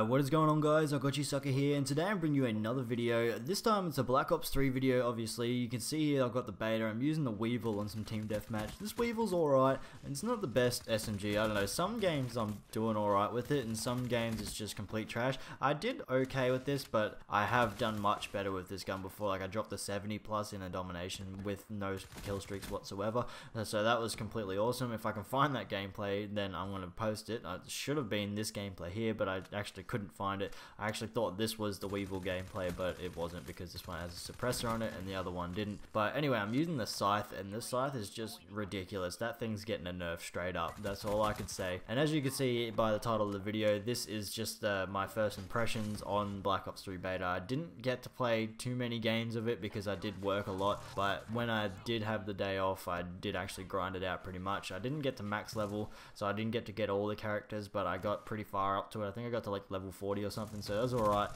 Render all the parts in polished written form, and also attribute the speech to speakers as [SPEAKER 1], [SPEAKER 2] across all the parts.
[SPEAKER 1] What is going on, guys? I got you sucker here, and today I'm bringing you another video. This time it's a Black Ops 3 video. Obviously you can see here I've got the beta. I'm using the Weevil on some team deathmatch. This Weevil's alright, and it's not the best SMG. I don't know, some games I'm doing alright with it, and some games it's just complete trash. I did okay with this, but I have done much better with this gun before. Like, I dropped the 70 plus in a domination with no kill streaks whatsoever, so that was completely awesome. If I can find that gameplay, then I'm going to post it. It should have been this gameplay here, but I actually couldn't find it. I actually thought this was the Weevil gameplay, but it wasn't, because this one has a suppressor on it and the other one didn't. But anyway, I'm using the Scythe, and this Scythe is just ridiculous. That thing's getting a nerf straight up. That's all I could say. And as you can see by the title of the video, this is just my first impressions on Black Ops 3 Beta. I didn't get to play too many games of it because I did work a lot, but when I did have the day off, I did actually grind it out pretty much. I didn't get to max level, so I didn't get to get all the characters, but I got pretty far up to it. I think I got to like level 40 or something, so that was alright.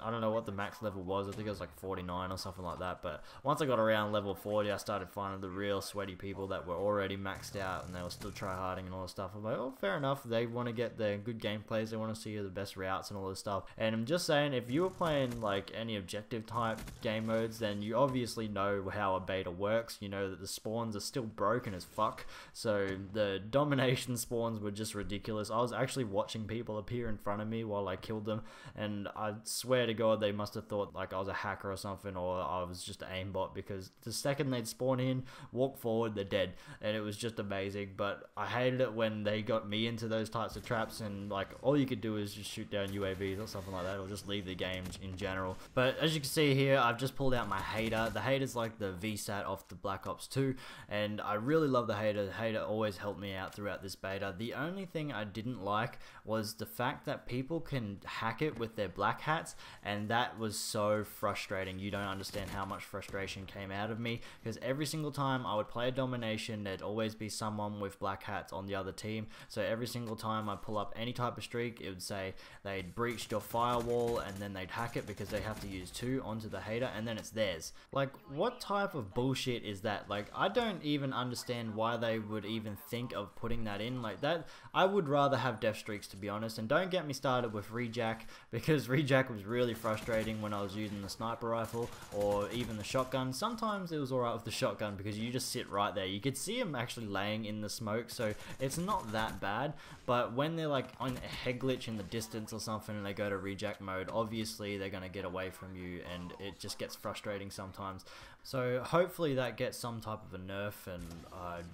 [SPEAKER 1] I don't know what the max level was. I think it was like 49 or something like that, but once I got around level 40, I started finding the real sweaty people that were already maxed out and they were still tryharding and all this stuff. I'm like, oh, fair enough. They want to get their good gameplays, they want to see the best routes and all this stuff. And I'm just saying, if you were playing like any objective type game modes, then you obviously know how a beta works. You know that the spawns are still broken as fuck, so the domination spawns were just ridiculous. I was actually watching people appear in front of me while I killed them, and I swear to God they must have thought like I was a hacker or something, or I was just an aimbot, because the second they'd spawn in, walk forward, they're dead. And it was just amazing. But I hated it when they got me into those types of traps, and like all you could do is just shoot down UAVs or something like that, or just leave the game in general. But as you can see here, I've just pulled out my hater. The hater's like the VSAT off the Black Ops 2, and I really love the hater. The hater always helped me out throughout this beta. The only thing I didn't like was the fact that people can hack it with their black hats, and that was so frustrating. You don't understand how much frustration came out of me, because every single time I would play a domination, there'd always be someone with black hats on the other team. So every single time I pull up any type of streak, it would say they'd breached your firewall, and then they'd hack it because they have to use 2 onto the hater, and then it's theirs. Like, what type of bullshit is that? Like, I don't even understand why they would even think of putting that in like that. I would rather have death streaks, to be honest. And don't get me started with rejack, because rejack was really frustrating when I was using the sniper rifle or even the shotgun. Sometimes it was alright with the shotgun because you just sit right there. You could see them actually laying in the smoke, so it's not that bad. But when they're like on a head glitch in the distance or something and they go to rejack mode, obviously they're going to get away from you, and it just gets frustrating sometimes. So hopefully that gets some type of a nerf, and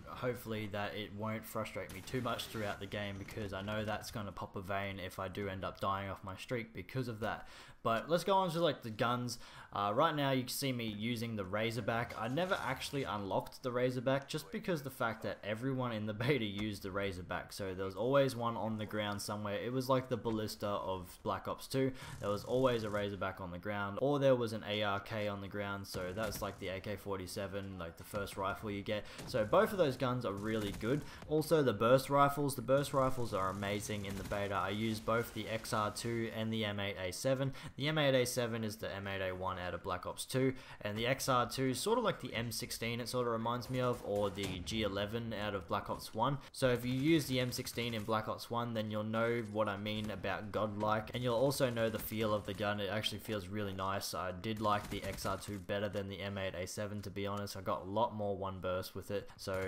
[SPEAKER 1] hopefully that it won't frustrate me too much throughout the game, because I know that's going to pop a vein if I do end up dying off my streak because of that. But let's go on to like the guns. Right now you can see me using the Razorback. I never actually unlocked the Razorback, just because the fact that everyone in the beta used the Razorback. So there was always one on the ground somewhere. It was like the ballista of Black Ops 2. There was always a Razorback on the ground, or there was an ARK on the ground. So that's like the AK-47, like the first rifle you get. So both of those guns are really good. Also the burst rifles. The burst rifles are amazing in the beta. I use both the XR2 and the M8A7. The M8A7 is the M8A1 out of Black Ops 2, and the XR2 is sort of like the M16, it sort of reminds me of, or the G11 out of Black Ops 1. So if you use the M16 in Black Ops 1, then you'll know what I mean about godlike, and you'll also know the feel of the gun. It actually feels really nice. I did like the XR2 better than the M8A7, to be honest. I got a lot more one burst with it, so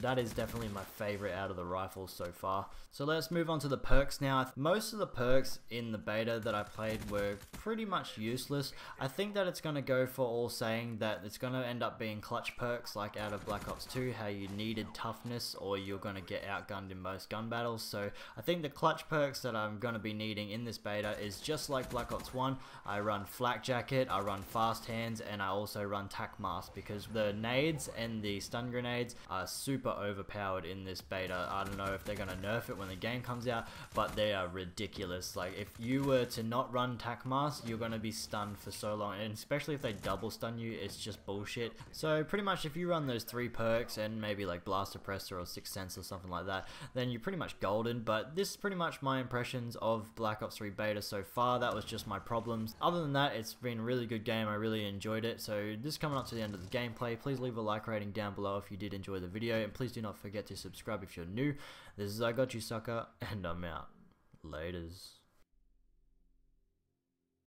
[SPEAKER 1] that is definitely my favorite out of the rifles so far. So let's move on to the perks now. Most of the perks in the beta that I played were pretty much useless. I think that it's going to go for all saying that it's going to end up being clutch perks like out of Black Ops 2, how you needed toughness or you're going to get outgunned in most gun battles. So I think the clutch perks that I'm going to be needing in this beta is just like Black Ops 1. I run flak jacket, I run fast hands, and I also run tac mask, because the nades and the stun grenades are super overpowered in this beta. I don't know if they're going to nerf it when the game comes out, but they are ridiculous. Like, if you were to not run tac mask, you're going to be stunned for so long, and especially if they double stun you, it's just bullshit. So pretty much if you run those 3 perks and maybe like blast suppressor or sixth sense or something like that, then you're pretty much golden. But this is pretty much my impressions of Black Ops 3 beta so far. That was just my problems. Other than that, it's been a really good game. I really enjoyed it. So this is coming up to the end of the gameplay. Please leave a like rating down below if you did enjoy the video, and please do not forget to subscribe if you're new. This is I Got You Sucker, and I'm out. Laters.